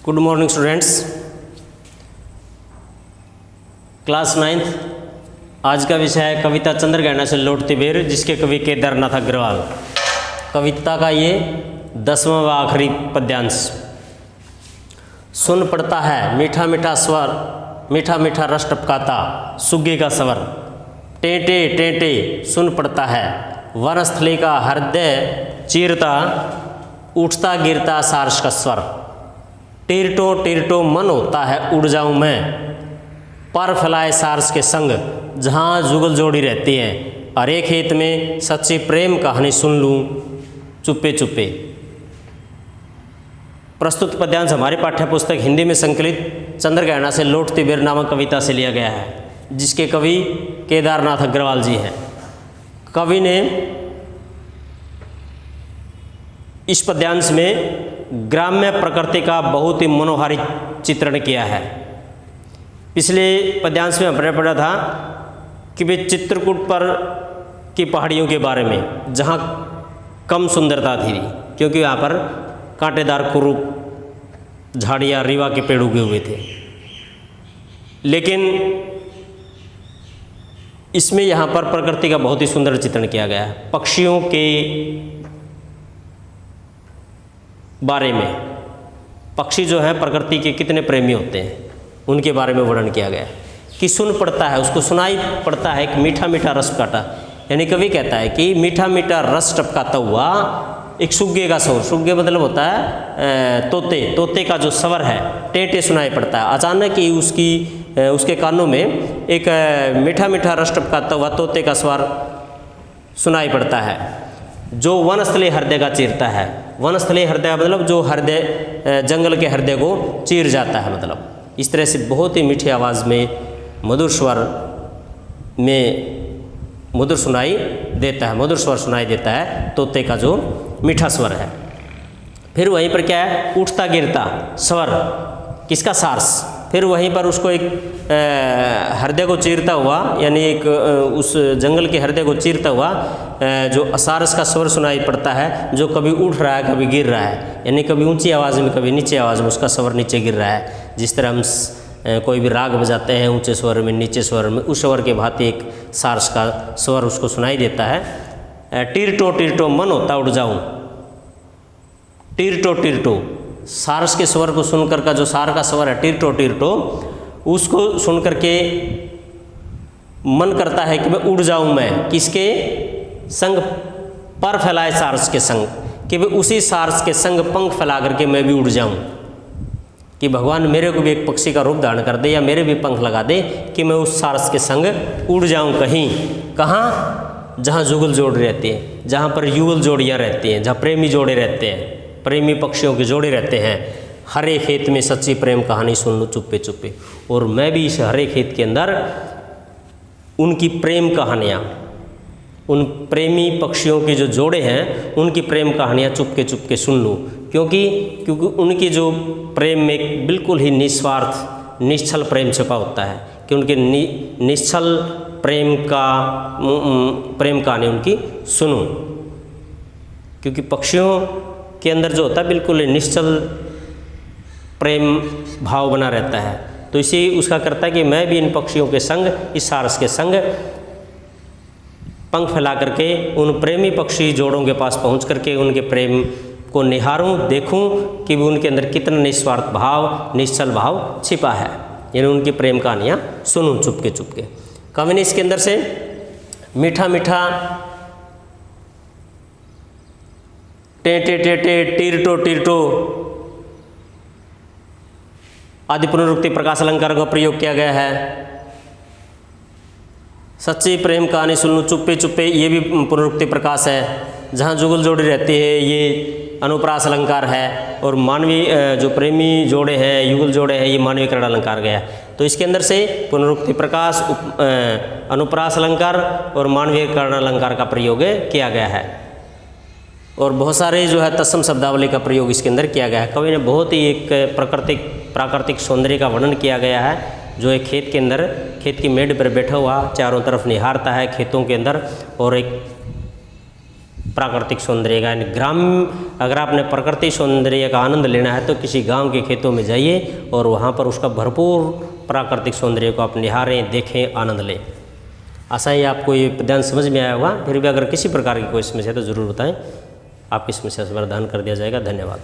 Good morning students, class 9th। आज का विषय है कविता चंद्रग्रहण से लौटती बेर, जिसके कवि केदारनाथ अग्रवाल। कविता का ये 10वां व आखिरी पद्यांश। सुन पड़ता है मीठा मीठा स्वर, मीठा मीठा रस टपकाता सुग्गे का स्वर। टेंटे टेंटे सुन पड़ता है वनस्थली का हृदय चीरता, उठता गिरता सारस का स्वर। टिरटो मन होता है उड़ जाऊं मैं, पर फैलाए सारस के संग जहाँ जुगल जोड़ी रहती है। अरे खेत में सच्ची प्रेम कहानी सुन लूँ चुप्पे चुप्पे। प्रस्तुत पद्यांश हमारी पाठ्य पुस्तक हिंदी में संकलित चंद्रग्रहण से लौटती बेर नामक कविता से लिया गया है, जिसके कवि केदारनाथ अग्रवाल जी हैं। कवि ने इस पद्यांश में ग्राम्य प्रकृति का बहुत ही मनोहारी चित्रण किया है। पिछले पद्यांश में हमने पढ़ा था कि वे चित्रकूट पर की पहाड़ियों के बारे में, जहाँ कम सुंदरता थी, क्योंकि यहाँ पर कांटेदार कुरूप झाड़ियाँ रीवा के पेड़ उगे हुए थे। लेकिन इसमें यहाँ पर प्रकृति का बहुत ही सुंदर चित्रण किया गया है। पक्षियों के बारे में, पक्षी जो है प्रकृति के कितने प्रेमी होते हैं, उनके बारे में वर्णन किया गया है कि सुन पड़ता है, उसको सुनाई पड़ता है कि मीठा मीठा रस टपकाता। यानी कवि कहता है कि मीठा मीठा रस टपकाता हुआ एक सुग्गे का स्वर, सुग्गे मतलब होता है तोते का जो स्वर है, टेंटे सुनाई पड़ता है। अचानक ही उसके कानों में एक मीठा मीठा रस टपकाता हुआ तोते का स्वर सुनाई पड़ता है, जो वनस्थली हृदय का चीरता है। वनस्थली हृदय मतलब जो हृदय जंगल के हृदय को चीर जाता है। मतलब इस तरह से बहुत ही मीठी आवाज़ में मधुर स्वर में मधुर सुनाई देता है, मधुर स्वर सुनाई देता है तोते का जो मीठा स्वर है। फिर वहीं पर क्या है, उठता गिरता स्वर, किसका? सारस। फिर वहीं पर उसको एक हृदय को चीरता हुआ, यानी एक उस जंगल के हृदय को चीरता हुआ जो सारस का स्वर सुनाई पड़ता है, जो कभी उठ रहा है कभी गिर रहा है। यानी कभी ऊंची आवाज़ में कभी नीचे आवाज़ में उसका स्वर नीचे गिर रहा है। जिस तरह हम कोई भी राग बजाते हैं ऊंचे स्वर में नीचे स्वर में, उस स्वर के भांति एक सारस का स्वर उसको सुनाई देता है। टिरटो मन होता उड़ जाऊँ। टिरटो सारस के स्वर को सुनकर का जो सार का स्वर है टिरटो, उसको सुनकर के मन करता है कि मैं उड़ जाऊं मैं, किसके संग? पर फैलाए सारस के संग, कि मैं उसी सारस के संग पंख फैला करके मैं भी उड़ जाऊं, कि भगवान मेरे को भी एक पक्षी का रूप धारण कर दे या मेरे भी पंख लगा दे, कि मैं उस सारस के संग उड़ जाऊं कहीं। कहाँ? जहाँ जुगल जोड़ रहती है, जहाँ पर युगल जोड़ियाँ रहती हैं, जहाँ प्रेमी जोड़े रहते हैं, प्रेमी पक्षियों के जोड़े रहते हैं। हरे खेत में सच्ची प्रेम कहानी सुन लूँ चुप्पे चुप्पे। और मैं भी इस हरे खेत के अंदर उनकी प्रेम कहानियाँ, उन प्रेमी पक्षियों के जो जोड़े हैं उनकी प्रेम कहानियाँ चुपके चुपके सुन लूँ, क्योंकि उनकी जो प्रेम में बिल्कुल ही निस्वार्थ निश्चल प्रेम छिपा होता है, कि उनके निश्चल प्रेम कहानी उनकी सुनूं। क्योंकि पक्षियों के अंदर जो होता है बिल्कुल निश्चल प्रेम भाव बना रहता है, तो इसी उसका करता है कि मैं भी इन पक्षियों के संग, इस सारस के संग पंख फैला करके उन प्रेमी पक्षी जोड़ों के पास पहुंच करके उनके प्रेम को निहारूं, देखूं कि भी उनके अंदर कितना निस्वार्थ भाव, निश्चल भाव छिपा है। यानी उनकी प्रेम कहानियाँ सुनूं चुपके चुपके। कवि ने इसके अंदर से मीठा मीठा टेंटे टेंटे टिरटो आदि पुनरुक्ति प्रकाश अलंकार का प्रयोग किया गया है। सच्ची प्रेम कहानी सुन लूँ चुप्पे चुप्पे, ये भी पुनरुक्ति प्रकाश है। जहाँ जुगल जोड़ी रहती है ये अनुप्रास अलंकार है, और मानवीय जो प्रेमी जोड़े हैं, युगल जोड़े हैं, ये मानवीयकरण अलंकार गया। तो इसके अंदर से पुनरुक्ति प्रकाश, अनुप्रास अलंकार और मानवीयकरण अलंकार का प्रयोग किया गया है। और बहुत सारे जो है तत्सम शब्दावली का प्रयोग इसके अंदर किया गया है। कवि ने बहुत ही एक प्राकृतिक सौंदर्य का वर्णन किया गया है, जो एक खेत के अंदर, खेत की मेड़ पर बैठा हुआ चारों तरफ निहारता है खेतों के अंदर, और एक प्राकृतिक सौंदर्य का, यानी अगर आपने प्रकृति सौंदर्य का आनंद लेना है तो किसी गांव के खेतों में जाइए और वहाँ पर उसका भरपूर प्राकृतिक सौंदर्य को आप निहारें, देखें, आनंद लें। आशा है आपको ये पद्यांश समझ में आया होगा। फिर भी अगर किसी प्रकार की कोई समस्या है तो ज़रूर बताएं, आपकी समस्या समाधान कर दिया जाएगा। धन्यवाद।